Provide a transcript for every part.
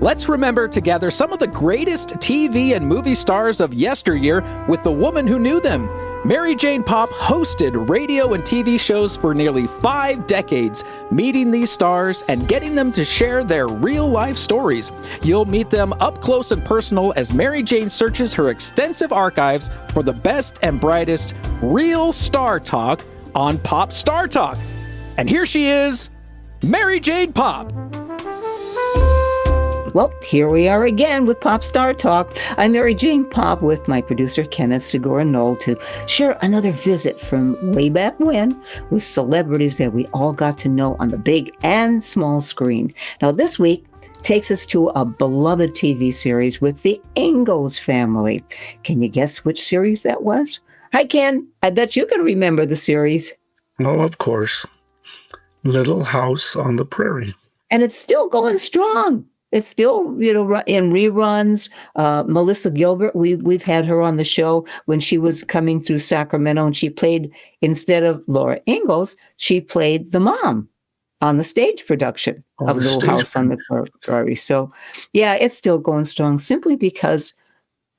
Let's remember together some of the greatest TV and movie stars of yesteryear with the woman who knew them. Mary Jane Popp hosted radio and TV shows for nearly 5 decades, meeting these stars and getting them to share their real-life stories. You'll meet them up close and personal as Mary Jane searches her extensive archives for the best and brightest real star talk on Pop Star Talk. And here she is, Mary Jane Popp. Well, here we are again with Pop Star Talk. I'm Mary Jane Popp with my producer, Kenneth Segura Knoll, to share another visit from way back when with celebrities that we all got to know on the big and small screen. Now, this week takes us to a beloved TV series with the Ingalls family. Can you guess which series that was? Hi, Ken. I bet you can remember the series. Oh, of course. Little House on the Prairie. And it's still going strong. It's still, in reruns. Melissa Gilbert, we've had her on the show when she was coming through Sacramento, and she played, instead of Laura Ingalls, she played the mom on the stage production of Little House on the Prairie. So, yeah, it's still going strong simply because,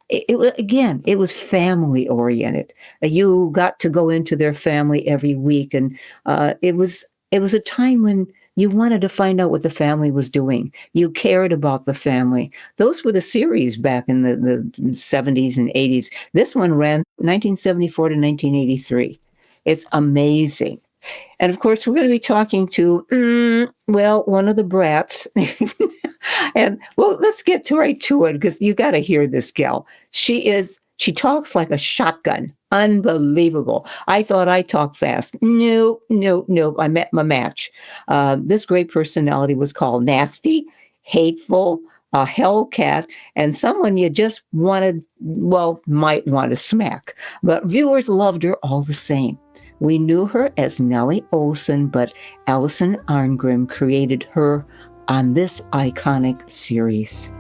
it was family oriented. You got to go into their family every week, and it was a time when you wanted to find out what the family was doing. You cared about the family. Those were the series back in the 70s and 80s. This one ran 1974 to 1983. It's amazing. And of course, we're going to be talking to, one of the brats. And let's get right to it, because you got to hear this gal. She talks like a shotgun. Unbelievable. I thought I talked fast. No. I met my match. This great personality was called nasty, hateful, a hellcat, and someone you just might want to smack. But viewers loved her all the same. We knew her as Nellie Oleson, but Allison Arngrim created her on this iconic series.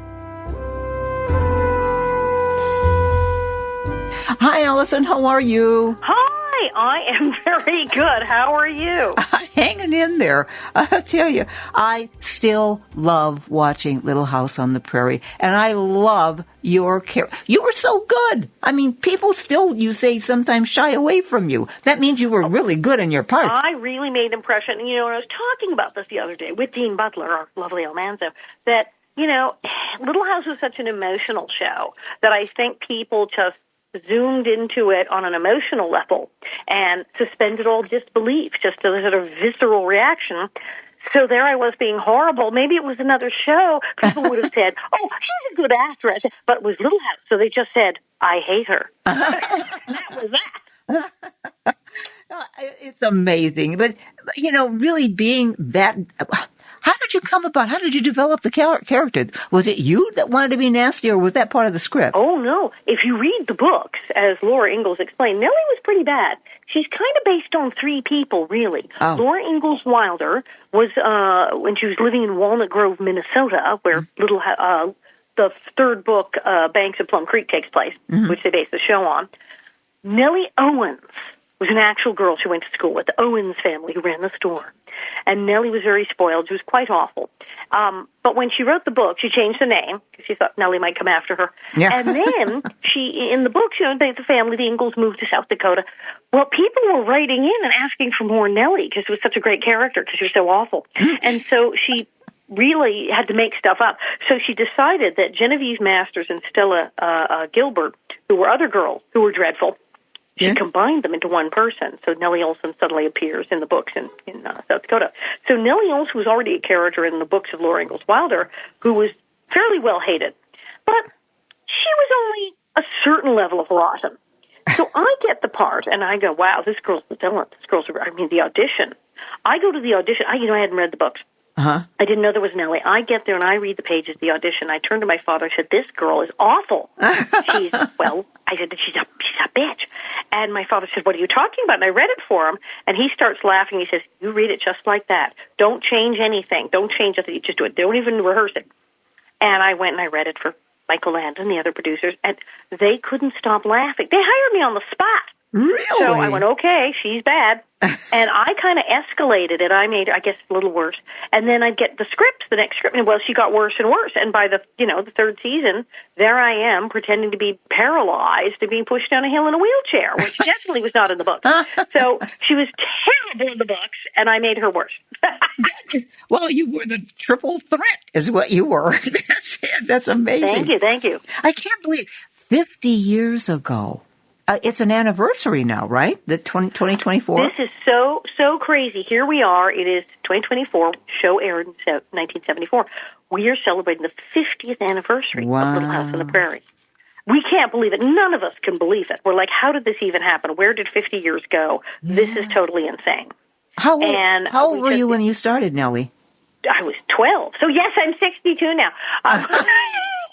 Hi, Allison. How are you? Hi, I am very good. How are you? Hanging in there. I'll tell you, I still love watching Little House on the Prairie, and I love your character. You were so good. I mean, people still, you say, sometimes shy away from you. That means you were really good in your part. I really made an impression. And, I was talking about this the other day with Dean Butler, our lovely Almanzo, that, Little House was such an emotional show that I think people just zoomed into it on an emotional level and suspended all disbelief, just a sort of visceral reaction. So there I was being horrible. Maybe it was another show. People would have said, oh, she's a good actress. But it was Little House. So they just said, I hate her. That was that. It's amazing. But, really being that... How did you develop the character? Was it you that wanted to be nasty, or was that part of the script? Oh, no. If you read the books, as Laura Ingalls explained, Nellie was pretty bad. She's kind of based on 3 people, really. Oh. Laura Ingalls Wilder was, when she was living in Walnut Grove, Minnesota, where the 3rd book, Banks of Plum Creek, takes place, which they based the show on. Nellie Owens was an actual girl she went to school with, the Owens family who ran the store. And Nellie was very spoiled. She was quite awful. But when she wrote the book, she changed the name because she thought Nellie might come after her. Yeah. And then in the books, the family, the Ingalls, moved to South Dakota. Well, people were writing in and asking for more Nellie because it was such a great character because she was so awful. And so she really had to make stuff up. So she decided that Genevieve Masters and Stella Gilbert, who were other girls who were dreadful, she combined them into one person. So Nellie Oleson suddenly appears in the books in South Dakota. So Nellie Oleson was already a character in the books of Laura Ingalls Wilder, who was fairly well hated. But she was only a certain level of rotten. So I get the part, and I go, wow, this girl's the villain. The audition. I go to the audition. I hadn't read the books. Uh-huh. I didn't know there was Nellie. I get there and I read the pages of the audition. I turned to my father and said, this girl is awful. I said, she's a bitch. And my father said, what are you talking about? And I read it for him, and he starts laughing. He says, you read it just like that. Don't change anything. Don't change anything. Just do it. Don't even rehearse it. And I went and I read it for Michael Landon, the other producers, and they couldn't stop laughing. They hired me on the spot. Really? So I went, okay, she's bad. And I kind of escalated it. I made, I guess, a little worse. And then I'd get the next script, and well, she got worse and worse. And by the third season, there I am pretending to be paralyzed and being pushed down a hill in a wheelchair, which definitely was not in the book. So she was terrible in the books, and I made her worse. Well, you were the triple threat is what you were. That's it. That's amazing. Thank you. I can't believe 50 years ago. It's an anniversary now, right? The 2024? This is so crazy. Here we are. It is 2024. Show aired in 1974. We are celebrating the 50th anniversary of Little House on the Prairie. We can't believe it. None of us can believe it. We're like, how did this even happen? Where did 50 years go? Yeah. This is totally insane. How old were you when you started, Nellie? I was 12. So, yes, I'm 62 now.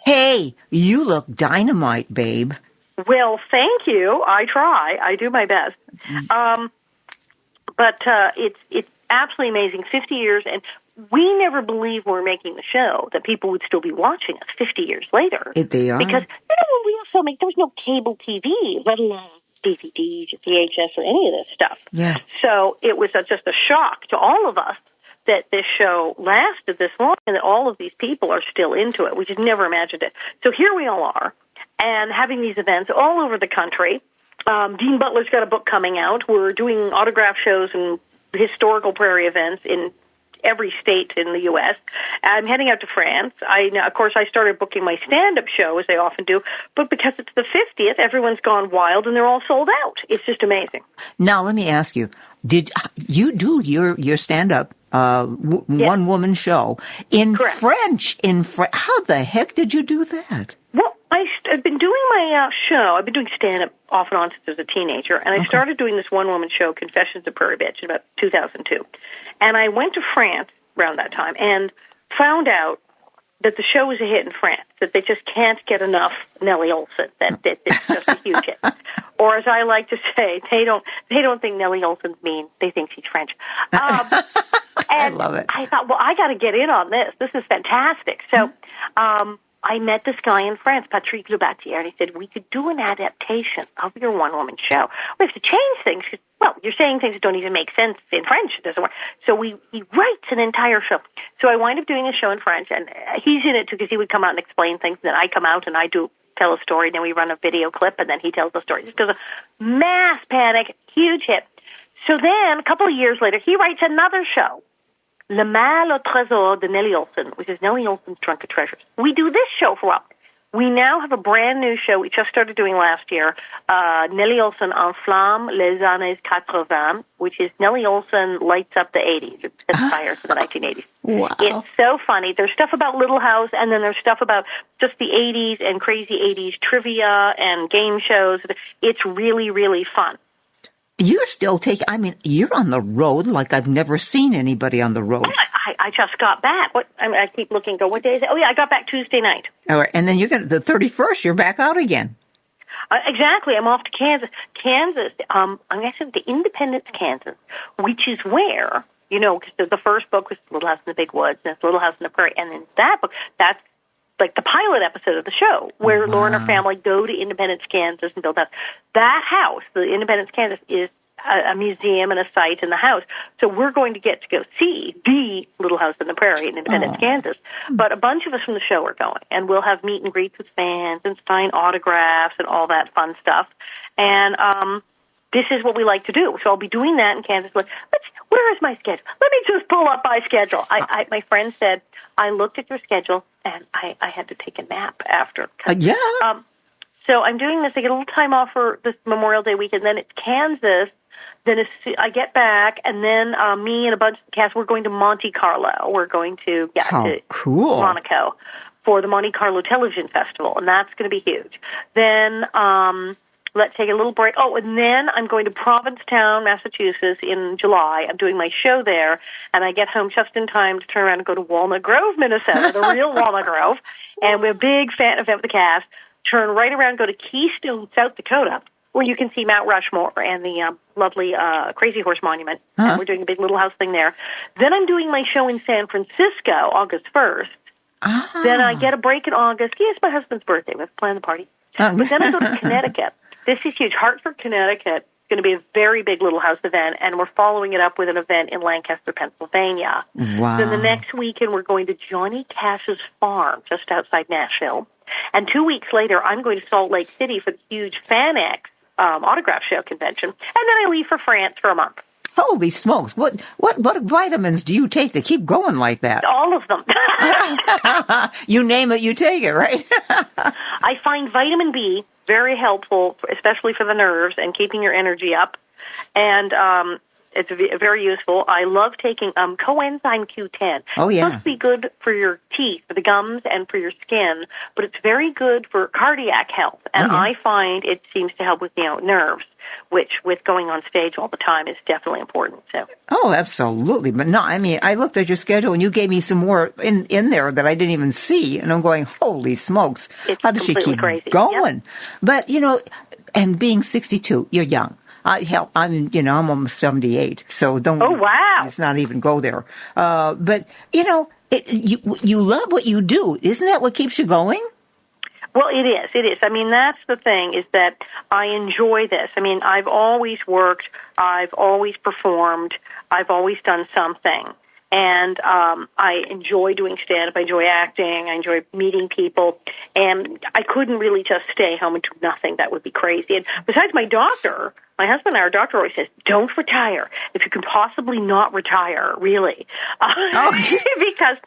Hey, you look dynamite, babe. Well, thank you. I try. I do my best. But it's absolutely amazing. 50 years, and we never believed when we were making the show that people would still be watching us 50 years later. They are. Because, when we were filming, there was no cable TV, let alone DVDs or VHS or any of this stuff. Yeah. So it was just a shock to all of us that this show lasted this long and that all of these people are still into it. We just never imagined it. So here we all are. And having these events all over the country. Dean Butler's got a book coming out. We're doing autograph shows and historical Prairie events in every state in the U.S. I'm heading out to France. Of course, I started booking my stand-up show, as I often do, but because it's the 50th, everyone's gone wild, and they're all sold out. It's just amazing. Now, let me ask you, did you do your stand-up one-woman show in Correct. French? How the heck did you do that? Well, I've been doing my show. I've been doing stand-up off and on since I was a teenager, and I started doing this one-woman show, Confessions of Prairie Bitch, in about 2002. And I went to France around that time and found out that the show was a hit in France, that they just can't get enough Nellie Oleson, that it's just a huge hit. Or as I like to say, they don't think Nellie Oleson's mean. They think she's French. I love it. I thought, well, I got to get in on this. This is fantastic. So I met this guy in France, Patrick Lebatier, and he said, we could do an adaptation of your one-woman show. We have to change things. Well, you're saying things that don't even make sense in French. It doesn't work. So he writes an entire show. So I wind up doing a show in French, and he's in it too because he would come out and explain things. And then I come out and I tell a story, and then we run a video clip, and then he tells the story. Just goes a mass panic, huge hit. So then, a couple of years later, he writes another show, Le Mal au Trésor de Nellie Oleson, which is Nellie Oleson's Trunk of Treasures. We do this show for a while. We now have a brand new show we just started doing last year, Nellie Oleson Enflamme les années 80, which is Nellie Oleson lights up the 80s. It's inspired for the 1980s. Wow. It's so funny. There's stuff about Little House, and then there's stuff about just the 80s and crazy 80s trivia and game shows. It's really, really fun. You're still you're on the road like I've never seen anybody on the road. I just got back. I keep looking, what day is it? Oh, yeah, I got back Tuesday night. All right, and then you're the 31st, you're back out again. Exactly. I'm off to Kansas. I'm actually to Independence, Kansas, which is where, because the first book was Little House in the Big Woods, and it's Little House in the Prairie, and then that book, that's like the pilot episode of the show, where Laura and her family go to Independence, Kansas, and build that. That house, the Independence, Kansas, is a museum and a site in the house. So we're going to get to go see the Little House in the Prairie in Independence, Kansas. But a bunch of us from the show are going, and we'll have meet and greets with fans and sign autographs and all that fun stuff. And this is what we like to do. So I'll be doing that in Kansas. Where is my schedule? Let me just pull up my schedule. My friend said, I looked at your schedule, and I had to take a nap after. Yeah. So I'm doing this. I get a little time off for this Memorial Day weekend. Then it's Kansas. Then I get back, and then me and a bunch of the cast, we're going to Monte Carlo. We're going to cool. Monaco for the Monte Carlo Television Festival, and that's going to be huge. Then let's take a little break. Oh, and then I'm going to Provincetown, Massachusetts in July. I'm doing my show there, and I get home just in time to turn around and go to Walnut Grove, Minnesota, the real Walnut Grove, and we're a big fan event with the cast. Turn right around, go to Keystone, South Dakota, where you can see Mount Rushmore and the lovely Crazy Horse Monument. And we're doing a big Little House thing there. Then I'm doing my show in San Francisco, August 1st. Then I get a break in August. Yeah, it's my husband's birthday. We have to plan the party. But then I go to Connecticut. This is huge. Hartford, Connecticut going to be a very big Little House event, and we're following it up with an event in Lancaster, Pennsylvania. Wow. Then the next weekend, we're going to Johnny Cash's farm just outside Nashville. And 2 weeks later, I'm going to Salt Lake City for the huge FanX autograph show convention. And then I leave for France for a month. Holy smokes. What vitamins do you take to keep going like that? All of them. You name it, you take it, right? I find vitamin B very helpful, especially for the nerves and keeping your energy up. And it's very useful. I love taking coenzyme Q10. Oh, yeah. It's supposed to be good for your teeth, for the gums, and for your skin, but it's very good for cardiac health. And I find it seems to help with nerves, which with going on stage all the time is definitely important. So. Oh, absolutely. But no, I mean, I looked at your schedule and you gave me some more in there that I didn't even see. And I'm going, holy smokes. It's how does she keep crazy. going? Yep. But, and being 62, you're young. I'm almost 78, so don't. Oh, wow. Let's not even go there. But you love what you do. Isn't that what keeps you going? Well, it is. It is. I mean, that's the thing, is that I enjoy this. I mean, I've always worked. I've always performed. I've always done something. And I enjoy doing stand-up. I enjoy acting. I enjoy meeting people. And I couldn't really just stay home and do nothing. That would be crazy. And besides, my husband and our doctor always says, don't retire. If you can possibly not retire, really. Because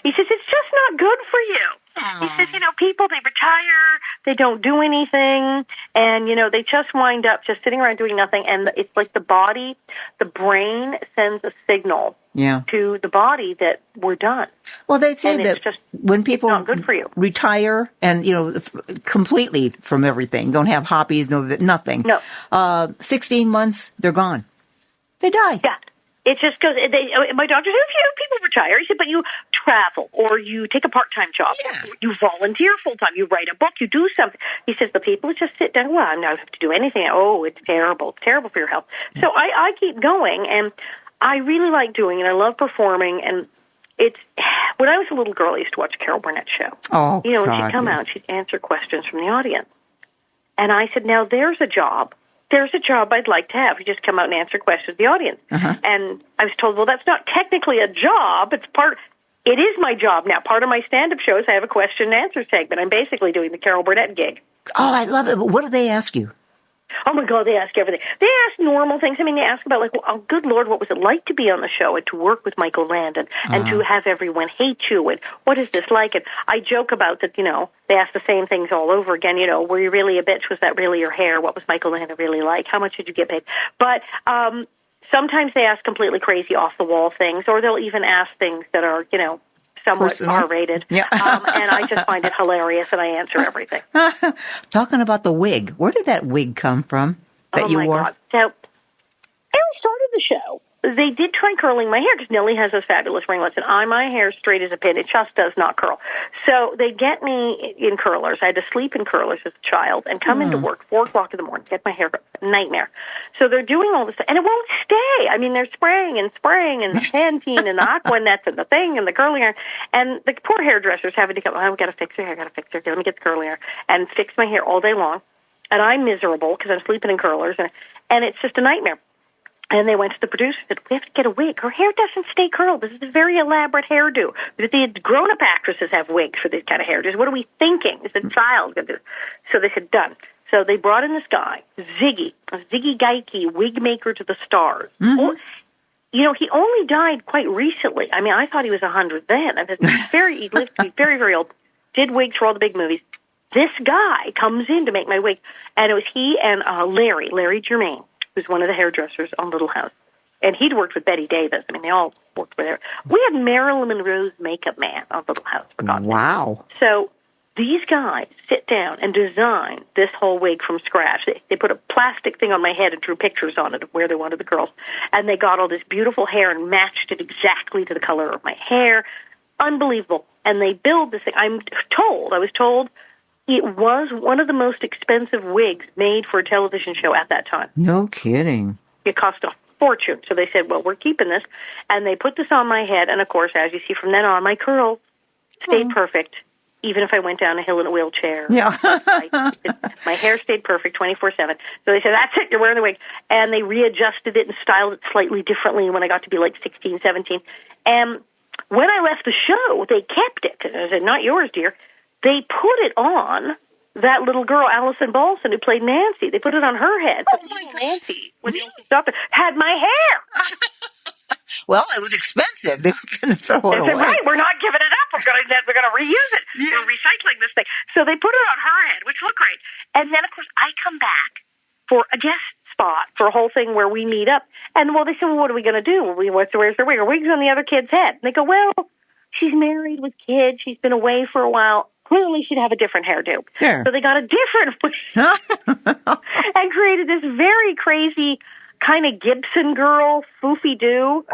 he says, it's just not good for you. He says, people, they retire, they don't do anything, and, they just wind up just sitting around doing nothing, and it's like the brain sends a signal to the body that we're done. Well, they say that when people not good for you. retire and, completely from everything, don't have hobbies, nothing. No. 16 months, they're gone. They die. Yeah. It just goes, my doctor said, people retire. He said, but you travel or you take a part-time job. Yeah. You volunteer full-time. You write a book. You do something. He says, the people who just sit down, well, I don't have to do anything. Oh, it's terrible. It's terrible for your health. So I keep going, and I really like doing it. I love performing, and it's, when I was a little girl, I used to watch Carol Burnett's show. Oh, and she'd come out and she'd answer questions from the audience. And I said, now there's a job I'd like to have. You just come out and answer questions of the audience. And I was told, well, that's not technically a job. It is my job now. Part of my stand-up shows, I have a question and answer segment. I'm basically doing the Carol Burnett gig. Oh, I love it. But what do they ask you? Oh, my God, they ask everything. They ask normal things. I mean, they ask about, good Lord, what was it like to be on the show and to work with Michael Landon and to have everyone hate you, and what is this like? And I joke about that, they ask the same things all over again. Were you really a bitch? Was that really your hair? What was Michael Landon really like? How much did you get paid? But sometimes they ask completely crazy off-the-wall things, or they'll even ask things that are, somewhat R-rated. Yeah. And I just find it hilarious, and I answer everything. Talking about the wig, where did that wig come from that you wore? God. So, I started the show. They did try curling my hair because Nellie has those fabulous ringlets, and my hair is straight as a pin. It just does not curl. So they get me in curlers. I had to sleep in curlers as a child and come into work 4 o'clock in the morning, get my hair cut. Nightmare. So they're doing all this stuff, and it won't stay. I mean, they're spraying and the Pantene and the Aqua Nets and the thing and the curling iron. And the poor hairdressers having to come, I've got to fix her hair, let me get the curling iron, and fix my hair all day long. And I'm miserable because I'm sleeping in curlers, and it's just a nightmare. And they went to the producer and said, we have to get a wig. Her hair doesn't stay curled. This is a very elaborate hairdo. The grown-up actresses have wigs for these kind of hairdos. What are we thinking? Is the child going to do? So they said, done. So they brought in this guy, Ziggy Geike, wig maker to the stars. Mm-hmm. He only died quite recently. I mean, I thought he was 100 then. And he lived to be very, very old, did wigs for all the big movies. This guy comes in to make my wig. And it was he and Larry Germain, who's one of the hairdressers on Little House. And he'd worked with Betty Davis. I mean, they all worked with her. We had Marilyn Monroe's makeup man on Little House, for God's sake. Wow. So these guys sit down and design this whole wig from scratch. They put a plastic thing on my head and drew pictures on it of where they wanted the curls. And they got all this beautiful hair and matched it exactly to the color of my hair. Unbelievable. And they build this thing. I was told it was one of the most expensive wigs made for a television show at that time. No kidding. It cost a fortune. So they said, well, we're keeping this. And they put this on my head. And, of course, as you see from then on, my curls stayed perfect. even if I went down a hill in a wheelchair. Yeah. My hair stayed perfect 24/7. So they said, that's it, you're wearing the wig. And they readjusted it and styled it slightly differently when I got to be like 16, 17. And when I left the show, they kept it. I said, not yours, dear. They put it on that little girl, Allison Arngrim, who played Nancy. They put it on her head. Oh, my God. Nancy, when the doctor had my hair. Well, it was expensive. They were going to throw it away. Right, we're not giving it up. We're going to reuse it. Yeah. We're recycling this thing. So they put it on her head, which looked great. And then, of course, I come back for a guest spot for a whole thing where we meet up. And, well, they said, well, what are we going to do? Where's her wig? Her wig's on the other kid's head. And they go, well, she's married with kids. She's been away for a while. Clearly, she'd have a different hairdo. Sure. So they got a different wig and created this very crazy kind of Gibson girl, foofy-doo.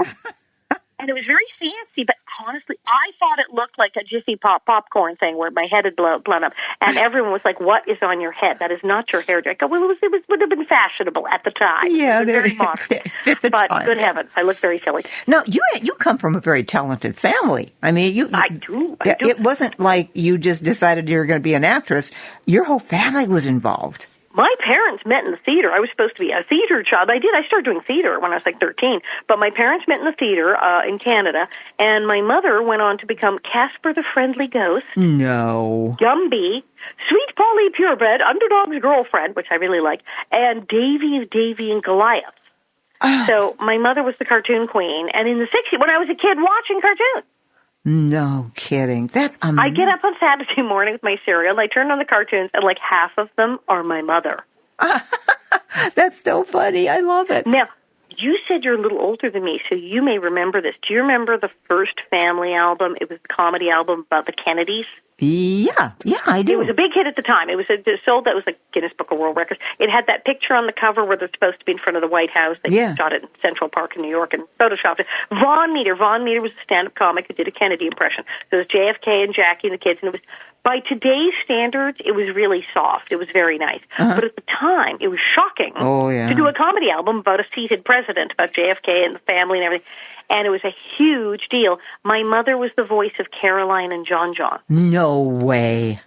And it was very fancy, but honestly, I thought it looked like a Jiffy Pop popcorn thing where my head had blown up. And everyone was like, what is on your head? That is not your hair. I go, well, it would have been fashionable at the time. Yeah, very modern. But time. Good heavens, I look very silly. No, you come from a very talented family. I mean, I do. It wasn't like you just decided you were going to be an actress. Your whole family was involved. My parents met in the theater. I was supposed to be a theater child. I started doing theater when I was like 13. But my parents met in the theater in Canada, and my mother went on to become Casper the Friendly Ghost. No. Gumby, Sweet Polly Purebred, Underdog's Girlfriend, which I really like, and Davy of Davy and Goliath. Oh. So my mother was the cartoon queen. And in the 60s, when I was a kid watching cartoons, no kidding. That's amazing. I get up on Saturday morning with my cereal, and I turn on the cartoons, and like half of them are my mother. That's so funny. I love it. Now, you said you're a little older than me, so you may remember this. Do you remember the first Family album? It was a comedy album about the Kennedys. Yeah, I do. It was a big hit at the time. It was sold. That was like Guinness Book of World Records. It had that picture on the cover where they're supposed to be in front of the White House. They shot it in Central Park in New York and photoshopped it. Von Meter was a stand-up comic who did a Kennedy impression. So it was JFK and Jackie and the kids, and it was, by today's standards, it was really soft. It was very nice. Uh-huh. But at the time, it was shocking to do a comedy album about a seated president, about JFK and the family and everything. And it was a huge deal. My mother was the voice of Caroline and John John. No way.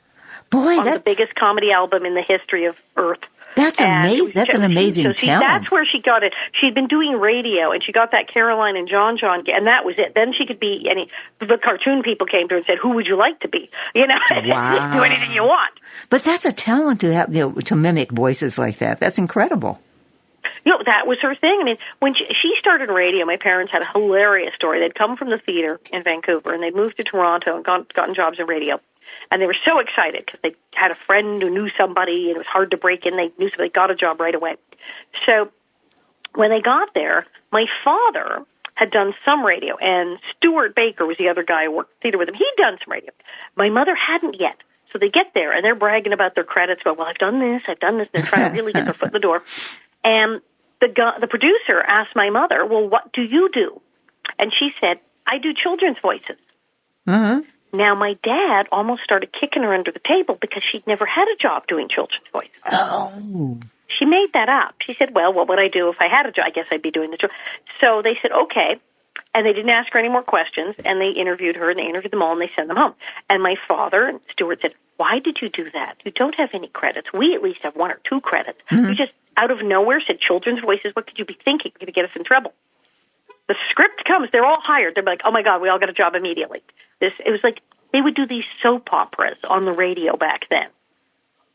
Boy, on the biggest comedy album in the history of Earth. That's amazing. That's an amazing talent. That's where she got it. She'd been doing radio, and she got that Caroline and John John, and that was it. Then she could be any. The cartoon people came to her and said, "Who would you like to be?" You know, wow. Do anything you want. But that's a talent to have, to mimic voices like that. That's incredible. That was her thing. I mean, when she started radio, my parents had a hilarious story. They'd come from the theater in Vancouver, and they'd moved to Toronto and gotten jobs in radio. And they were so excited because they had a friend who knew somebody, and it was hard to break in. They knew somebody, got a job right away. So when they got there, my father had done some radio, and Stuart Baker was the other guy who worked theater with him. He'd done some radio. My mother hadn't yet. So they get there, and they're bragging about their credits. Well, I've done this. They're trying to really get their foot in the door. And the producer asked my mother, well, what do you do? And she said, I do children's voices. Uh-huh. Now, my dad almost started kicking her under the table because she'd never had a job doing children's voices. Oh. She made that up. She said, well, what would I do if I had a job? I guess I'd be doing the job. So they said, okay. And they didn't ask her any more questions, and they interviewed her, and they interviewed them all, and they sent them home. And my father and Stuart said, why did you do that? You don't have any credits. We at least have 1 or 2 credits. Mm-hmm. You just, out of nowhere, said children's voices. What could you be thinking to get us in trouble? The script comes. They're all hired. They're like, oh, my God, we all got a job immediately. It was like they would do these soap operas on the radio back then.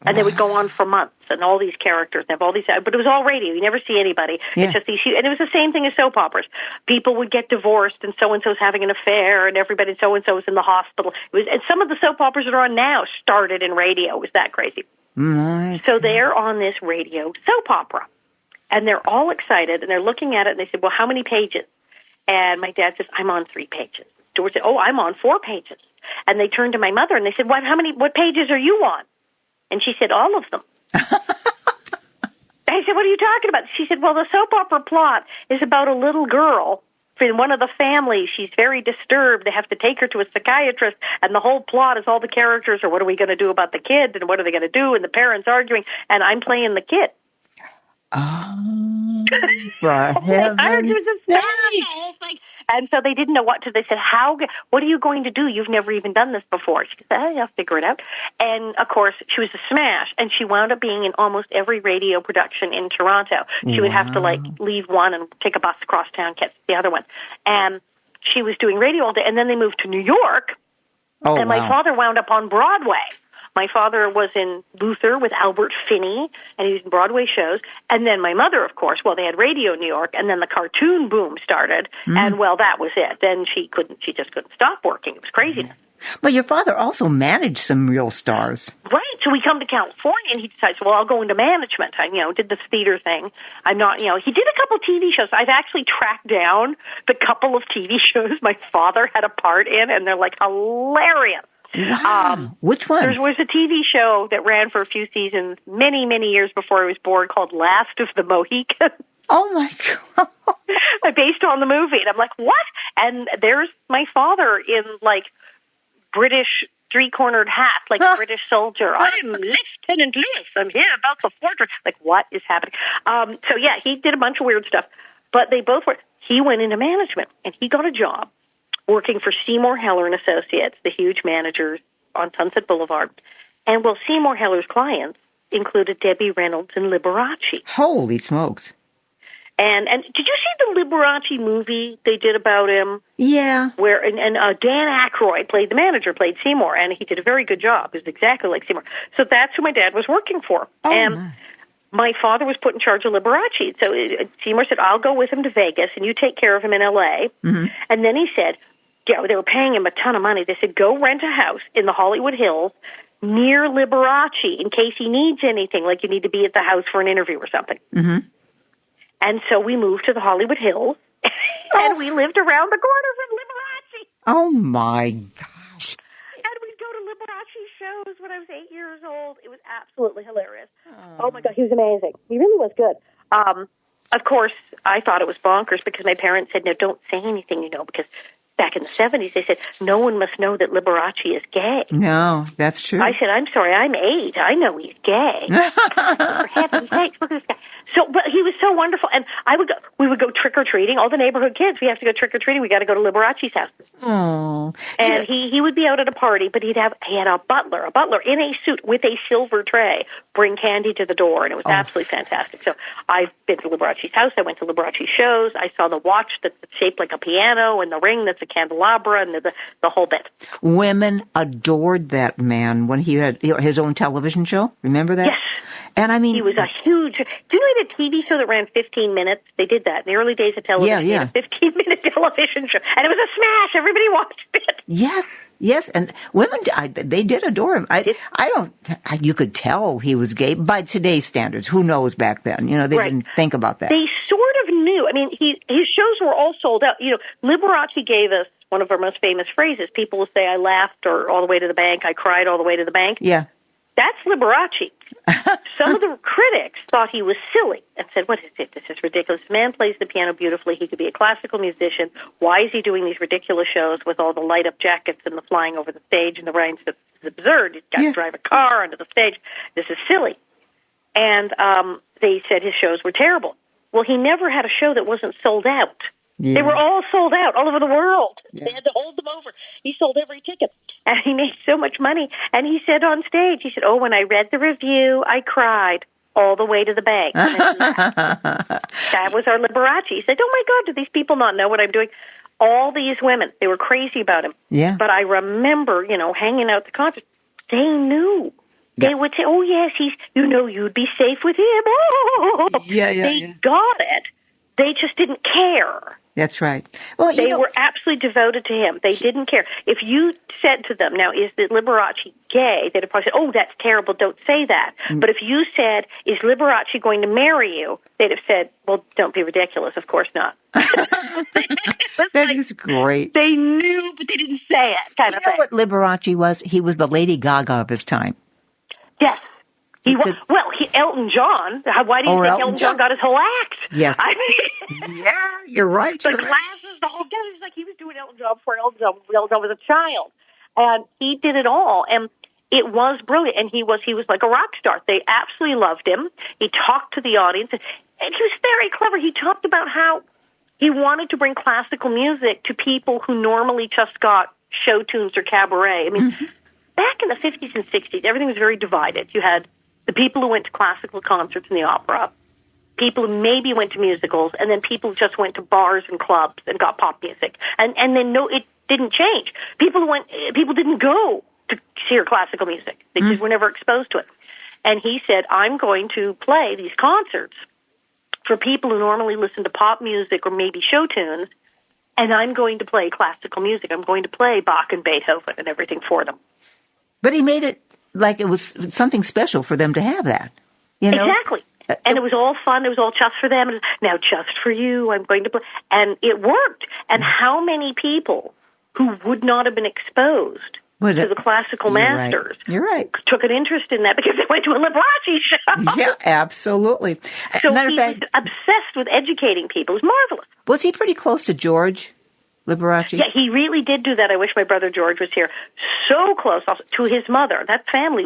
And they would go on for months, and all these characters, and have all these, but it was all radio. You never see anybody. Yeah. It's just these, and it was the same thing as soap operas. People would get divorced, and so-and-so's having an affair, and everybody, so-and-so was in the hospital. And some of the soap operas that are on now started in radio. It was that crazy. So they're on this radio soap opera, and they're all excited, and they're looking at it, and they said, well, how many pages? And my dad says, I'm on 3 pages. George said, oh, I'm on 4 pages. And they turned to my mother, and they said, what pages are you on? And she said, all of them. I said, what are you talking about? She said, well, the soap opera plot is about a little girl in one of the families. She's very disturbed. They have to take her to a psychiatrist, and the whole plot is all the characters are, what are we going to do about the kid, and what are they going to do, and the parents arguing, and I'm playing the kid. Oh. For heaven's It was a sake. the whole thing. And so they didn't know what to. They said, what are you going to do? You've never even done this before. She said, I'll figure it out. And, of course, she was a smash. And she wound up being in almost every radio production in Toronto. She would have to, leave one and take a bus across town, catch the other one. And she was doing radio all day. And then they moved to New York. And my father wound up on Broadway. My father was in Luther with Albert Finney, and he was in Broadway shows. And then my mother, of course, they had radio in New York, and then the cartoon boom started, and, that was it. Then she just couldn't stop working. It was craziness. But your father also managed some real stars. Right. So we come to California, and he decides, I'll go into management. I, did this theater thing. I'm not, he did a couple TV shows. I've actually tracked down the couple of TV shows my father had a part in, and they're, hilarious. Wow. Which ones? There was a TV show that ran for a few seasons many, many years before I was born called Last of the Mohicans. Oh, my God. Based on the movie. And I'm like, what? And there's my father in, British three-cornered hat, like a British soldier. I'm Lieutenant Lewis. I'm here about the fortress. What is happening? He did a bunch of weird stuff. But they both were. He went into management, and he got a job working for Seymour Heller and Associates, the huge managers on Sunset Boulevard. And Seymour Heller's clients included Debbie Reynolds and Liberace. Holy smokes. And did you see the Liberace movie they did about him? Yeah. Where Dan Aykroyd played the manager, played Seymour, and he did a very good job. He was exactly like Seymour. So that's who my dad was working for. Oh, and my father was put in charge of Liberace. So Seymour said, I'll go with him to Vegas, and you take care of him in L.A. Mm-hmm. And then he said, they were paying him a ton of money. They said, go rent a house in the Hollywood Hills near Liberace in case he needs anything, like you need to be at the house for an interview or something. Mm-hmm. And so we moved to the Hollywood Hills, and we lived around the corner from Liberace. Oh, my gosh. And we'd go to Liberace shows when I was 8 years old. It was absolutely hilarious. Oh, my God, he was amazing. He really was good. Of course, I thought it was bonkers because my parents said, no, don't say anything, because back in the 70s, they said, no one must know that Liberace is gay. No, that's true. I said, I'm sorry, I'm 8. I know he's gay. For heaven's sakes, look at this guy. But he was so wonderful. And we would go trick-or-treating. All the neighborhood kids, we have to go trick-or-treating. We got to go to Liberace's house. Oh. And he would be out at a party, but he had a butler in a suit with a silver tray bring candy to the door. And it was absolutely fantastic. So I've been to Liberace's house. I went to Liberace shows. I saw the watch that's shaped like a piano and the ring that's a candelabra and the whole bit. Women adored that man when he had his own television show. Remember that? Yes. And I mean, he was a huge. Do you know he had a TV show that ran 15 minutes? They did that in the early days of television. Yeah. A 15-minute television show, and it was a smash. Everybody watched it. Yes, and women they did adore him. You could tell he was gay by today's standards. Who knows back then? They didn't think about that. They sort of knew. I mean, his shows were all sold out. Liberace gave us one of our most famous phrases. People will say, "I laughed or all the way to the bank. I cried all the way to the bank." Yeah. That's Liberace. Some of the critics thought he was silly and said, what is it? This is ridiculous. This man plays the piano beautifully. He could be a classical musician. Why is he doing these ridiculous shows with all the light-up jackets and the flying over the stage and the rain? It's absurd. He's got to drive a car onto the stage. This is silly. And they said his shows were terrible. Well, he never had a show that wasn't sold out. Yeah. They were all sold out all over the world. Yeah. They had to hold them over. He sold every ticket. And he made so much money. And he said on stage, when I read the review, I cried all the way to the bank. That was our Liberace. He said, oh, my God, do these people not know what I'm doing? All these women, they were crazy about him. Yeah. But I remember, hanging out at the concert, they knew. They would say, oh, yes, you'd be safe with him. Oh. They got it. They just didn't care. That's right. Well, they were absolutely devoted to him. They didn't care. If you said to them, now, is the Liberace gay? They'd have probably said, oh, that's terrible. Don't say that. Mm. But if you said, is Liberace going to marry you? They'd have said, well, don't be ridiculous. Of course not. That is great. They knew, but they didn't say it. Kind of thing. You know what Liberace was? He was the Lady Gaga of his time. Yes. Elton John. Why do you think Elton John got his whole act? Yes. I mean, yeah, you're right. The glasses, the whole deal. It's like he was doing Elton John before Elton John was a child. And he did it all. And it was brilliant, and he was like a rock star. They absolutely loved him. He talked to the audience, and he was very clever. He talked about how he wanted to bring classical music to people who normally just got show tunes or cabaret. I mean, back in the 50s and 60s, everything was very divided. You had the people who went to classical concerts and the opera, people who maybe went to musicals, and then people who just went to bars and clubs and got pop music. And then it didn't change. People didn't go to hear classical music. They just were never exposed to it. And he said, I'm going to play these concerts for people who normally listen to pop music or maybe show tunes, and I'm going to play classical music. I'm going to play Bach and Beethoven and everything for them. But he made it like it was something special for them to have that. You know? Exactly. And it was all fun. It was all just for them. Now, just for you, I'm going to play. And it worked. And how many people who would not have been exposed to the classical masters You're right. took an interest in that because they went to a Liberace show. Yeah, absolutely. So he was obsessed with educating people. It was marvelous. Was he pretty close to George Liberace? Yeah, he really did do that. I wish my brother George was here. So close also to his mother. That family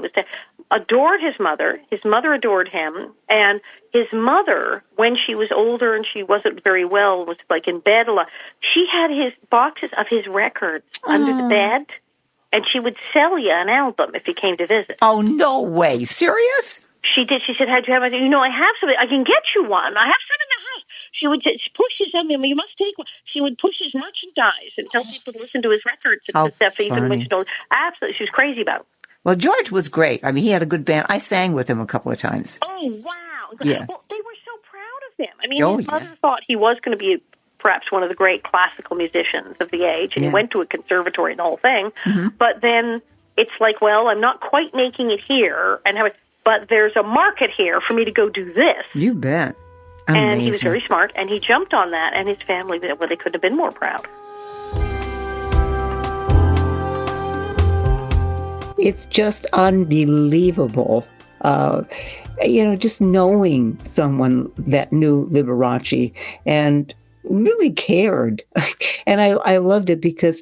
adored his mother. His mother adored him. And his mother, when she was older and she wasn't very well, was like in bed a lot, she had his boxes of his records under the bed. And she would sell you an album if you came to visit. Oh, no way. Serious? She did. She said, how'd you have it? I have something. I can get you one. I have some in the house. She would push his, you must take one. She would push his merchandise and tell people to listen to his records and stuff. Even when absolutely, she was crazy about it. Well, George was great. I mean, he had a good band. I sang with him a couple of times. Oh, wow. Yeah. Well, they were so proud of him. I mean, his mother thought he was going to be perhaps one of the great classical musicians of the age, and he went to a conservatory and the whole thing. But then it's like, well, I'm not quite making it here, but there's a market here for me to go do this. You bet. Amazing. And he was very smart, and he jumped on that, and his family, they couldn't have been more proud. It's just unbelievable. Just knowing someone that knew Liberace and really cared. And I loved it because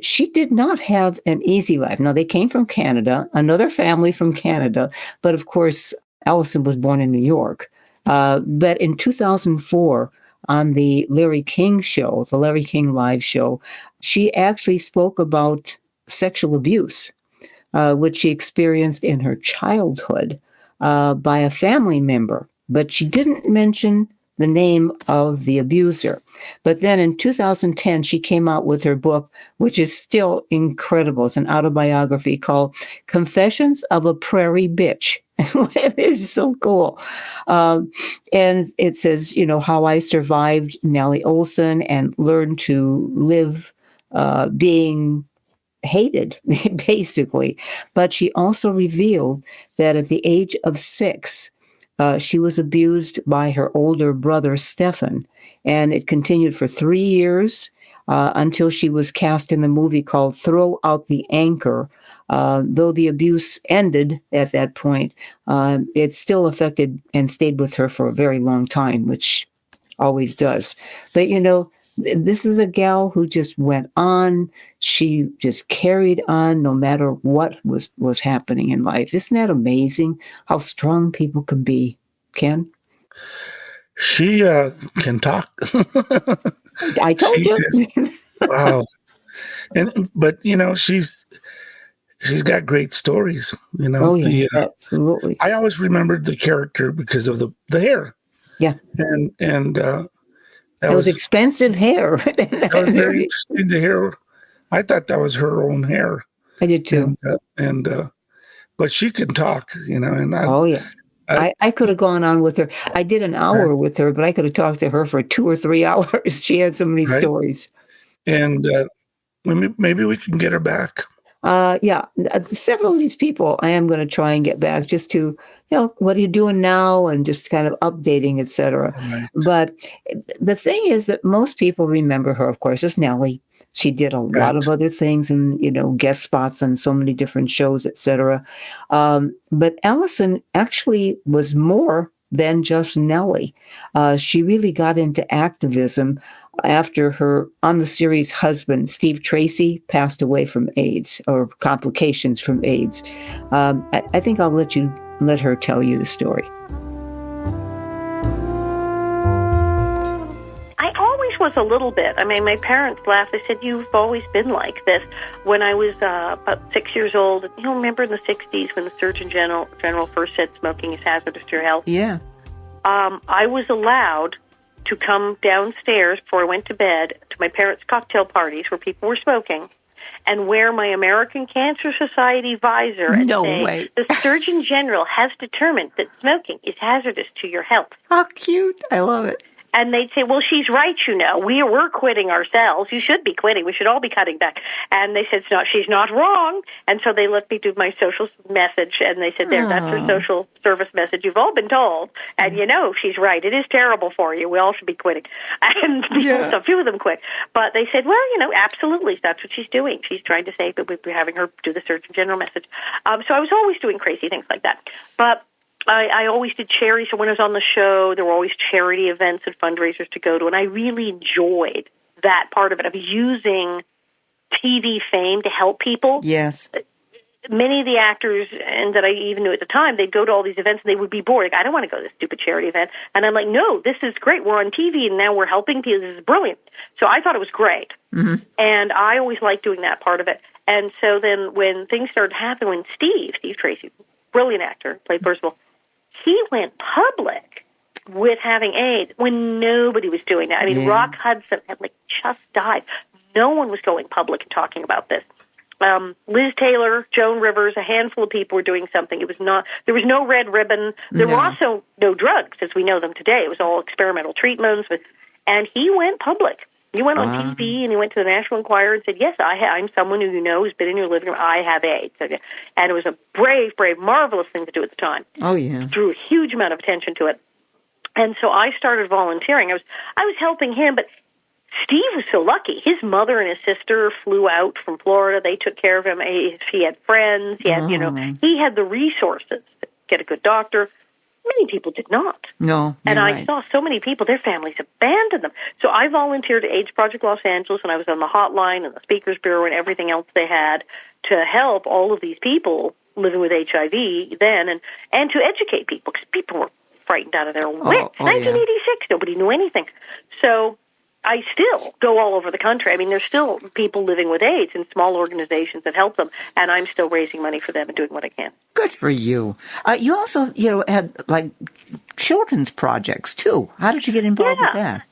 she did not have an easy life. Now, they came from Canada, another family from Canada, but of course, Allison was born in New York. But in 2004, on the Larry King show, the Larry King live show, she actually spoke about sexual abuse, which she experienced in her childhood by a family member. But she didn't mention the name of the abuser. But then in 2010, she came out with her book, which is still incredible. It's an autobiography called Confessions of a Prairie Bitch. It is so cool. And it says, how I survived Nellie Oleson and learned to live being hated, basically. But she also revealed that at the age of 6, she was abused by her older brother, Stefan, and it continued for 3 years until she was cast in the movie called Throw Out the Anchor. Though the abuse ended at that point, it still affected and stayed with her for a very long time, which always does. But, this is a gal who just went on. She just carried on no matter what was happening in life. Isn't that amazing how strong people can be, Ken? She can talk. I told you. Wow. But she's got great stories. Oh, yeah, absolutely. I always remembered the character because of the hair. Yeah. And that was expensive hair. That was very interesting to hear. I thought that was her own hair. I did too. But she can talk, and I could have gone on with her. I did an hour with her, but I could have talked to her for 2 or 3 hours. She had so many stories. And maybe we can get her back. Several of these people I am going to try and get back just to, what are you doing now? And just kind of updating, etc. Right. But the thing is that most people remember her, of course, as Nellie. She did a lot of other things and, guest spots on so many different shows, etc. But Allison actually was more than just Nellie. She really got into activism after her on the series husband, Steve Tracy, passed away from AIDS or complications from AIDS. I think I'll let her tell you the story. I always was a little bit. I mean, my parents laughed. They said, "You've always been like this." When I was about 6 years old, remember in the 60s when the Surgeon General first said smoking is hazardous to your health? Yeah. I was allowed to come downstairs before I went to bed to my parents' cocktail parties where people were smoking and wear my American Cancer Society visor and say, "The Surgeon General has determined that smoking is hazardous to your health." How cute. I love it. And they'd say, "Well, she's right, We're quitting ourselves. You should be quitting. We should all be cutting back." And they said, "She's not wrong." And so they let me do my social message, and they said, "There, that's her social service message. You've all been told, and she's right. It is terrible for you. We all should be quitting." And a few of them quit. But they said, "Well, absolutely, that's what she's doing. She's trying to say that we're having her do the Surgeon General message." So I was always doing crazy things like that. But I always did charity, so when I was on the show, there were always charity events and fundraisers to go to, and I really enjoyed that part of it, of using TV fame to help people. Yes. Many of the actors, and that I even knew at the time, they'd go to all these events and they would be bored. Like, "I don't want to go to this stupid charity event." And I'm like, "No, this is great. We're on TV and now we're helping people. This is brilliant." So I thought it was great. Mm-hmm. And I always liked doing that part of it. And so then when things started happening, when Steve Tracy, brilliant actor, played Percival, he went public with having AIDS when nobody was doing that. I mean, Rock Hudson had just died. No one was going public and talking about this. Liz Taylor, Joan Rivers, a handful of people were doing something. There was no red ribbon. There were also no drugs as we know them today. It was all experimental treatments. And he went public. He went on TV and he went to the National Enquirer and said, "Yes, I'm someone who who's been in your living room. I have AIDS." And it was a brave, marvelous thing to do at the time. Oh, yeah. It drew a huge amount of attention to it. And so I started volunteering. I was helping him, but Steve was so lucky. His mother and his sister flew out from Florida. They took care of him. He had friends. He had, he had the resources to get a good doctor. Many people did not. No. And I saw so many people, their families abandoned them. So I volunteered at AIDS Project Los Angeles, and I was on the hotline and the Speakers Bureau and everything else they had to help all of these people living with HIV then and to educate people, because people were frightened out of their wits. 1986, nobody knew anything. So I still go all over the country. I mean, there's still people living with AIDS in small organizations that help them, and I'm still raising money for them and doing what I can. Good for you. You also, had children's projects too. How did you get involved with that?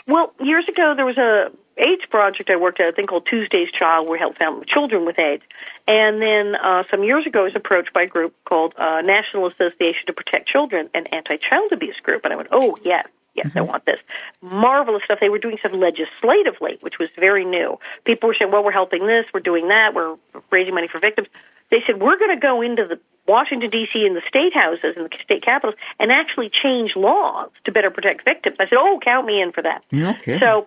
Well, years ago there was a AIDS project I worked at, a thing called Tuesday's Child, where we helped children with AIDS. And then some years ago I was approached by a group called National Association to Protect Children, an anti-child abuse group, and I went, "Oh, yes. Yes, I want this." Marvelous stuff. They were doing stuff legislatively, which was very new. People were saying, "Well, we're helping this, we're doing that, we're raising money for victims." They said, "We're going to go into the Washington, D.C. and the state houses and the state capitals and actually change laws to better protect victims." I said, "Oh, count me in for that." Okay. So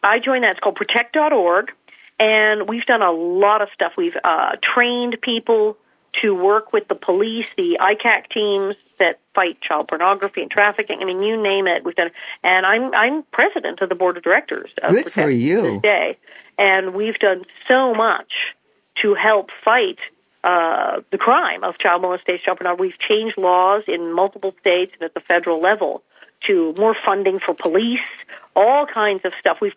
I joined that. It's called protect.org, and we've done a lot of stuff. We've trained people to work with the police, the ICAC teams that fight child pornography and trafficking. I mean, you name it, we've done it. And I'm president of the board of directors of Good Protect for you. this day. And we've done so much to help fight the crime of child molestation, child pornography. We've changed laws in multiple states and at the federal level to more funding for police, all kinds of stuff. We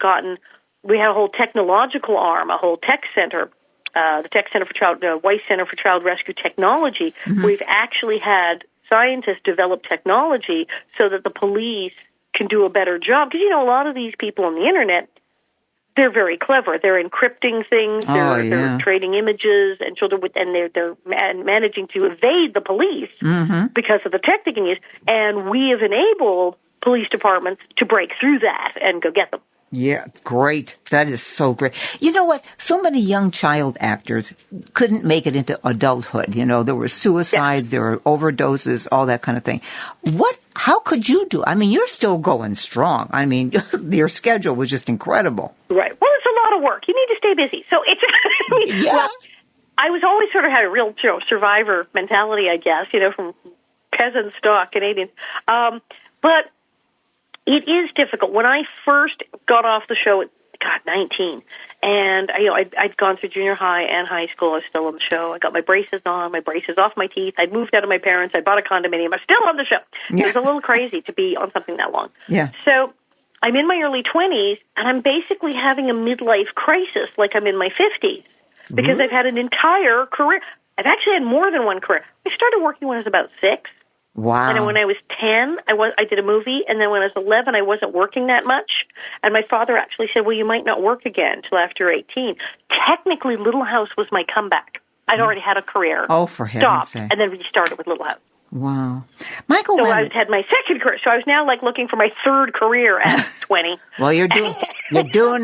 had a whole technological arm, a whole tech center, the Tech Center for Child, Weiss Center for Child Rescue Technology. We've actually had scientists develop technology so that the police can do a better job. Because, a lot of these people on the Internet, they're very clever. They're encrypting things. They're trading images and children and they're managing to evade the police because of the tech they can use. And we have enabled police departments to break through that and go get them. Yeah, great. That is so great. You know what? So many young child actors couldn't make it into adulthood. There were suicides, there were overdoses, all that kind of thing. How could you do? I mean, you're still going strong. I mean, your schedule was just incredible. Right. Well, it's a lot of work. You need to stay busy. So it's, well, I was always sort of had a real survivor mentality, I guess, from peasant stock Canadians. But It is difficult. When I first got off the show at, 19, and I'd gone through junior high and high school. I was still on the show. I got my braces on, my braces off my teeth. I'd moved out of my parents. I bought a condominium. I'm still on the show. Yeah. It was a little crazy to be on something that long. Yeah. So I'm in my early 20s, and I'm basically having a midlife crisis like I'm in my 50s because I've had an entire career. I've actually had more than one career. I started working when I was about 6. Wow. And then when I was 10, I did a movie, and then when I was 11, I wasn't working that much. And my father actually said, well, you might not work again until after 18. Technically, Little House was my comeback. I'd already had a career. Oh, for heaven's sake. And then restarted with Little House. Wow. Michael, so I had my second career. So I was now looking for my third career at 20. Well, you're doing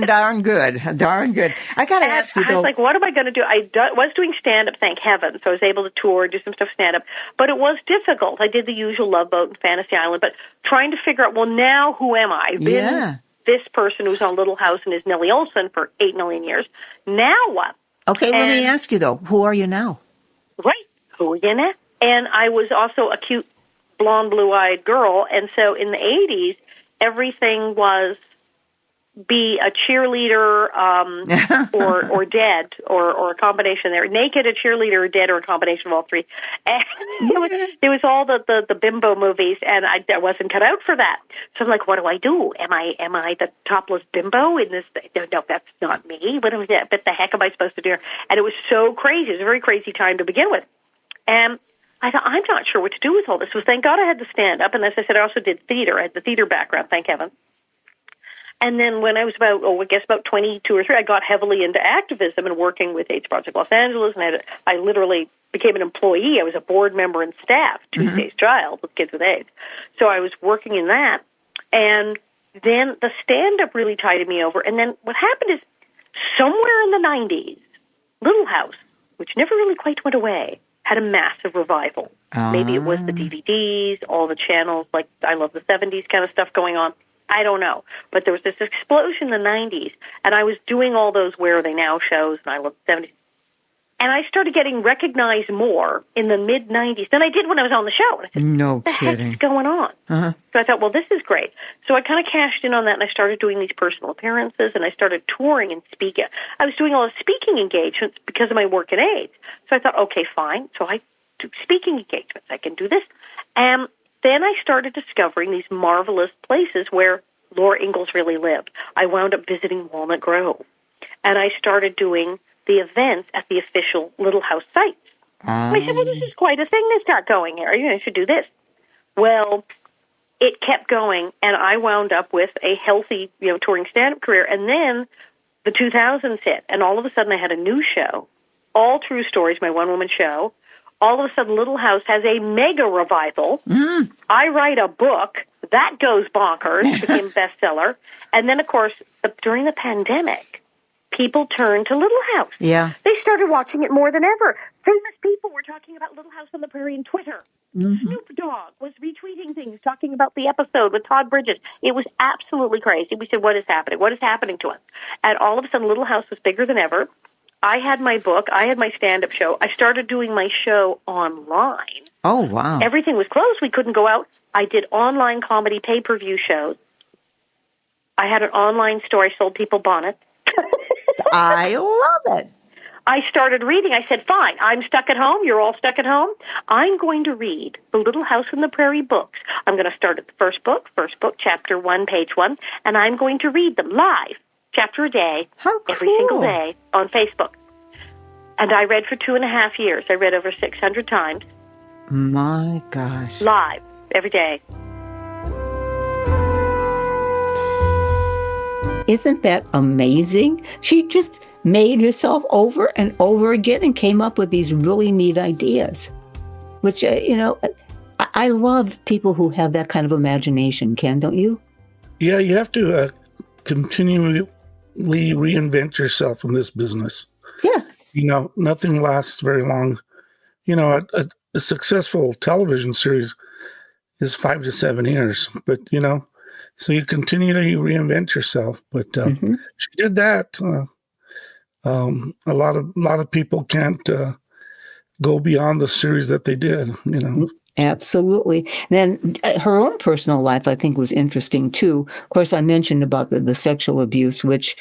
darn good. Darn good. I got to ask you, though. I was like, what am I going to do? I was doing stand-up, thank heaven. So I was able to tour, do some stuff stand-up. But it was difficult. I did the usual Love Boat and Fantasy Island. But trying to figure out, well, now who am I? I've been this person who's on Little House and is Nellie Oleson for 8 million years. Now what? Okay, let me ask you, though. Who are you now? Right. Who are you now? And I was also a cute, blonde, blue-eyed girl. And so in the 80s, everything was be a cheerleader or dead or a combination there. Naked, a cheerleader, or dead, or a combination of all three. And it was all the bimbo movies, and I wasn't cut out for that. So I'm like, what do I do? Am I the topless bimbo in this? No, that's not me. What the heck am I supposed to do? And it was so crazy. It was a very crazy time to begin with. And I thought, I'm not sure what to do with all this. So thank God I had the stand-up. And as I said, I also did theater. I had the theater background, thank heaven. And then when I was about 22 or 3, I got heavily into activism and working with AIDS Project Los Angeles. And I literally became an employee. I was a board member and staff, Tuesday's Child, with kids with AIDS. So I was working in that. And then the stand-up really tided me over. And then what happened is somewhere in the 90s, Little House, which never really quite went away, had a massive revival. Maybe it was the DVDs, all the channels, like I Love the 70s kind of stuff going on. I don't know. But there was this explosion in the 90s, and I was doing all those Where Are They Now shows, and I Love the 70s. And I started getting recognized more in the mid-90s than I did when I was on the show. And I said, no kidding. What the heck is going on? So I thought, well, this is great. So I kind of cashed in on that, and I started doing these personal appearances, and I started touring and speaking. I was doing all the speaking engagements because of my work in AIDS. So I thought, okay, fine. So I do speaking engagements. I can do this. And then I started discovering these marvelous places where Laura Ingalls really lived. I wound up visiting Walnut Grove, and I started doing the events at the official Little House sites. I said, well, this is quite a thing that's got going here. I should do this. Well, it kept going, and I wound up with a healthy, touring stand-up career. And then the 2000s hit, and all of a sudden I had a new show, all true stories, my one-woman show. All of a sudden, Little House has a mega revival. I write a book. That goes bonkers, became a bestseller. And then, of course, during the pandemic, people turned to Little House. Yeah. They started watching it more than ever. Famous people were talking about Little House on the Prairie on Twitter. Snoop Dogg was retweeting things, talking about the episode with Todd Bridges. It was absolutely crazy. We said, what is happening? What is happening to us? And all of a sudden, Little House was bigger than ever. I had my book. I had my stand-up show. I started doing my show online. Oh, wow. Everything was closed. We couldn't go out. I did online comedy pay-per-view shows. I had an online store. I sold people bonnets. I love it. I started reading. I said, fine, I'm stuck at home. You're all stuck at home. I'm going to read the Little House on the Prairie books. I'm going to start at the first book, chapter 1, page 1, and I'm going to read them live. Chapter a day, every single day on Facebook. And I read for 2.5 years. I read over 600 times. My gosh. Live, every day. Isn't that amazing? She just made herself over and over again and came up with these really neat ideas, which, I love people who have that kind of imagination, Ken, don't you? Yeah, you have to continually reinvent yourself in this business. Yeah. Nothing lasts very long. A successful television series is 5 to 7 years, but, so you continually reinvent yourself. But she did that. A lot of people can't go beyond the series that they did, Absolutely. Then her own personal life, I think, was interesting too. Of course, I mentioned about the sexual abuse, which,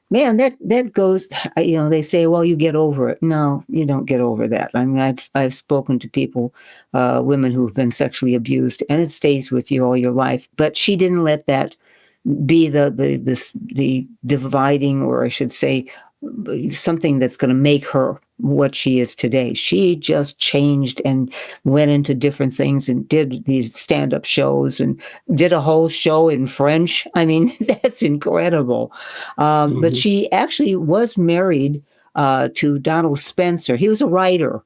man, that goes. They say, well, you get over it. No, you don't get over that. I mean, I've spoken to people, women who've been sexually abused, and it stays with you all your life. But she didn't let that be the dividing, or I should say, something that's going to make her what she is today. She just changed and went into different things and did these stand-up shows and did a whole show in French. I mean, that's incredible. But she actually was married to Donald Spencer. He was a writer.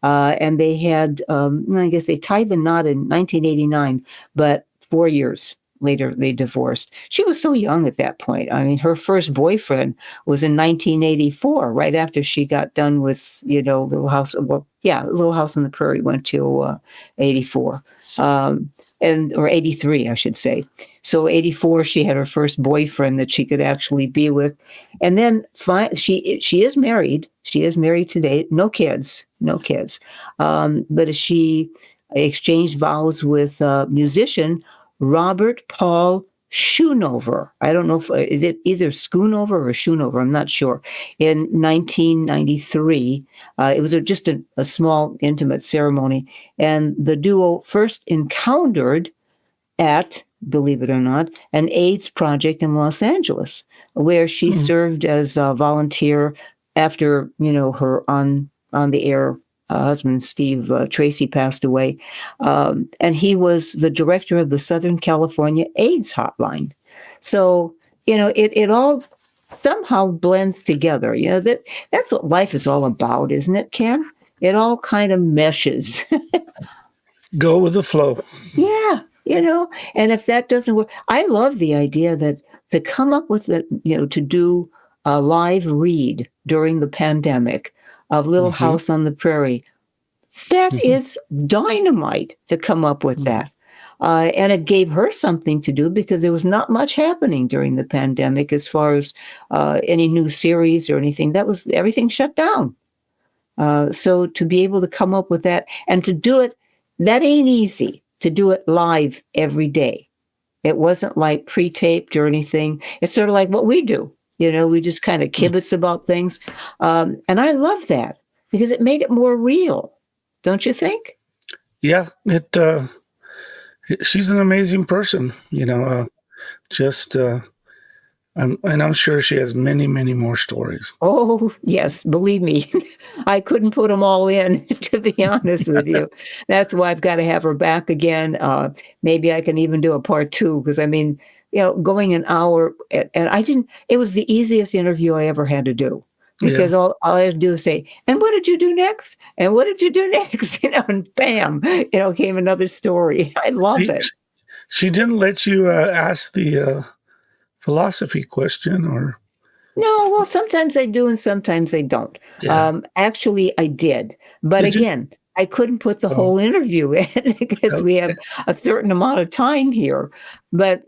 And they had, I guess they tied the knot in 1989, but 4 years later they divorced. She was so young at that point. I mean, her first boyfriend was in 1984, right after she got done with, Little House. Well, yeah, Little House on the Prairie went to 84, or 83, I should say. So 84, she had her first boyfriend that she could actually be with, and then she is married. She is married today. No kids. But she exchanged vows with musician Robert Paul Schoonover. I don't know is it either Schoonover or Schoonover. I'm not sure. In 1993, it was just a small, intimate ceremony, and the duo first encountered at, believe it or not, an AIDS project in Los Angeles, where she served as a volunteer after her on the air husband, Steve Tracy, passed away. And he was the director of the Southern California AIDS hotline. So, it all somehow blends together. That's what life is all about, isn't it, Ken? It all kind of meshes. Go with the flow. Yeah. And if that doesn't work, I love the idea that to come up with to do a live read during the pandemic of Little House on the Prairie. That is dynamite to come up with that. And it gave her something to do because there was not much happening during the pandemic as far as any new series or anything. Everything shut down. So to be able to come up with that and to do it, that ain't easy, to do it live every day. It wasn't like pre-taped or anything. It's sort of like what we do. We just kind of kibitz about things. And I love that because it made it more real. Don't you think? Yeah, she's an amazing person, and I'm sure she has many, many more stories. Oh, yes. Believe me, I couldn't put them all in, to be honest with you. That's why I've got to have her back again. Maybe I can even do a part 2 because, going an hour, and it was the easiest interview I ever had to do. Because all I had to do is say, and what did you do next? And what did you do next? And bam, came another story. I love it. She didn't let you ask the philosophy question, or? No, well, sometimes I do and sometimes I don't. Yeah. Actually, I did. But again, I couldn't put the whole interview in because we have a certain amount of time here. But,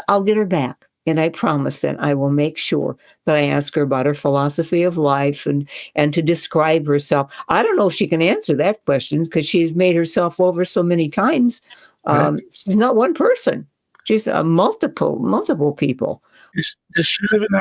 I'll get her back. And I promise that I will make sure that I ask her about her philosophy of life and to describe herself. I don't know if she can answer that question because she's made herself over so many times. She's not one person. She's multiple people. Does she live in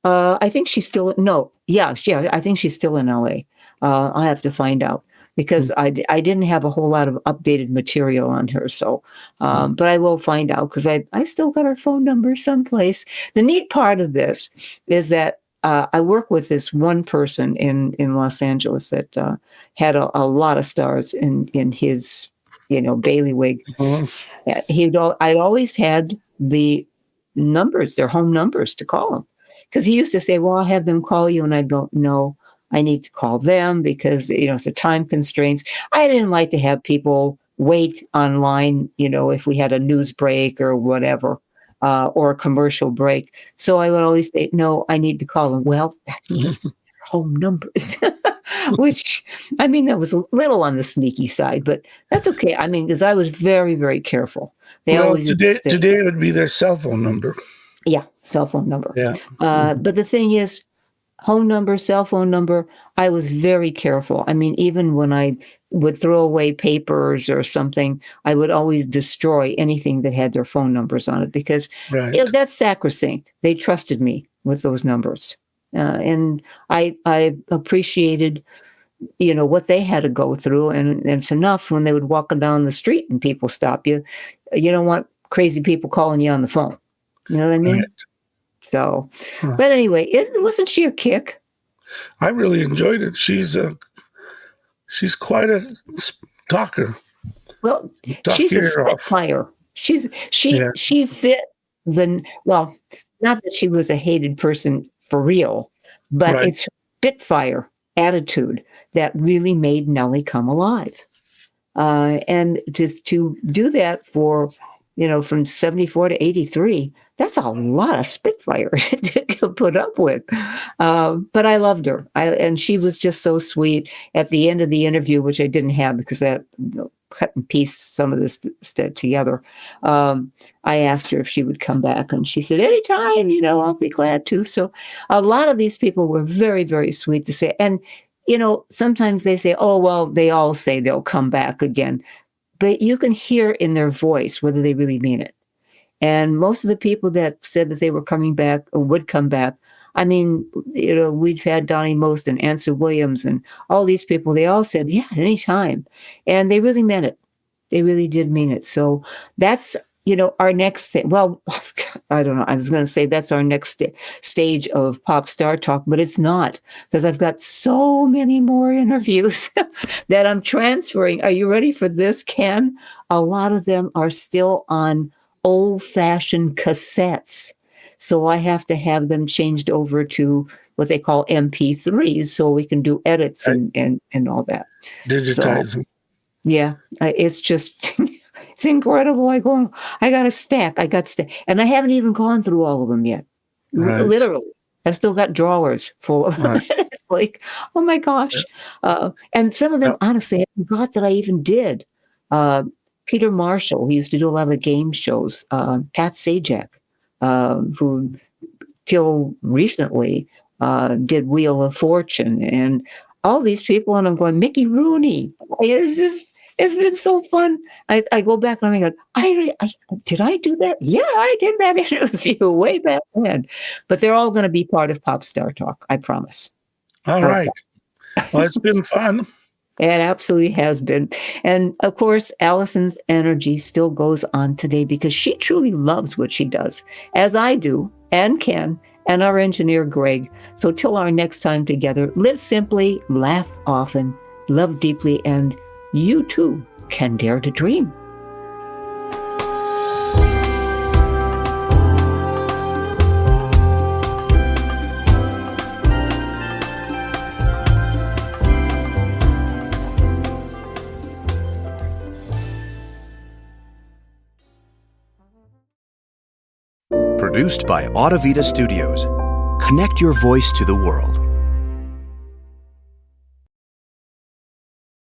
LA? I think she's still, I think she's still in LA. I'll have to find out. Because I didn't have a whole lot of updated material on her. So, but I will find out because I still got her phone number someplace. The neat part of this is that I work with this one person in Los Angeles that had a lot of stars in his, bailiwick. I'd always had the numbers, their home numbers to call them. Because he used to say, well, I'll have them call you. And I don't know. I need to call them because, it's the time constraints. I didn't like to have people wait online, if we had a news break or whatever, or a commercial break. So I would always say, no, I need to call them. Well, home numbers, which, that was a little on the sneaky side, but that's okay. Because I was very, very careful. Today it would be their cell phone number. Yeah, cell phone number. Yeah. But the thing is, home number, cell phone number, I was very careful. Even when I would throw away papers or something, I would always destroy anything that had their phone numbers on it because that's sacrosanct. They trusted me with those numbers. And I appreciated, what they had to go through. And it's enough when they would walk down the street and people stop you. You don't want crazy people calling you on the phone. You know what I mean? Right. So, but anyway, wasn't she a kick? I really enjoyed it. She's quite a talker. Well, she's a spitfire. She fit not that she was a hated person for real, but it's her spitfire attitude that really made Nellie come alive. And just to do that for, from 74 to 83, that's a lot of spitfire to put up with. But I loved her. And she was just so sweet. At the end of the interview, which I didn't have because that cut and piece some of this together, I asked her if she would come back. And she said, anytime, I'll be glad to. So a lot of these people were very, very sweet to say. And, sometimes they say, oh, well, they all say they'll come back again. But you can hear in their voice whether they really mean it. And most of the people that said that they were coming back or would come back, I mean, we've had Donnie Most and Ansel Williams and all these people. They all said, yeah, anytime. And they really meant it. They really did mean it. So that's, our next thing. Well, I don't know. I was going to say that's our next stage of Pop Star Talk, but it's not because I've got so many more interviews that I'm transferring. Are you ready for this, Ken? A lot of them are still on old-fashioned cassettes. So I have to have them changed over to what they call MP3s so we can do edits and all that. Digitize them. Yeah, it's just, it's incredible. I got a stack. And I haven't even gone through all of them yet. Right. Literally. I've still got drawers full of them. It's like, oh my gosh. And some of them, honestly, I forgot that I even did. Peter Marshall, who used to do a lot of the game shows, Pat Sajak, who till recently did Wheel of Fortune, and all these people, and I'm going, Mickey Rooney. It's been so fun. I go back and I go, did I do that? Yeah, I did that interview way back then. But they're all going to be part of Pop Star Talk, I promise. All right. Well, it's been fun. It absolutely has been. And of course, Allison's energy still goes on today because she truly loves what she does, as I do, and Ken, and our engineer, Greg. So till our next time together, live simply, laugh often, love deeply, and you too can dare to dream. Produced by Audavita Studios. Connect your voice to the world.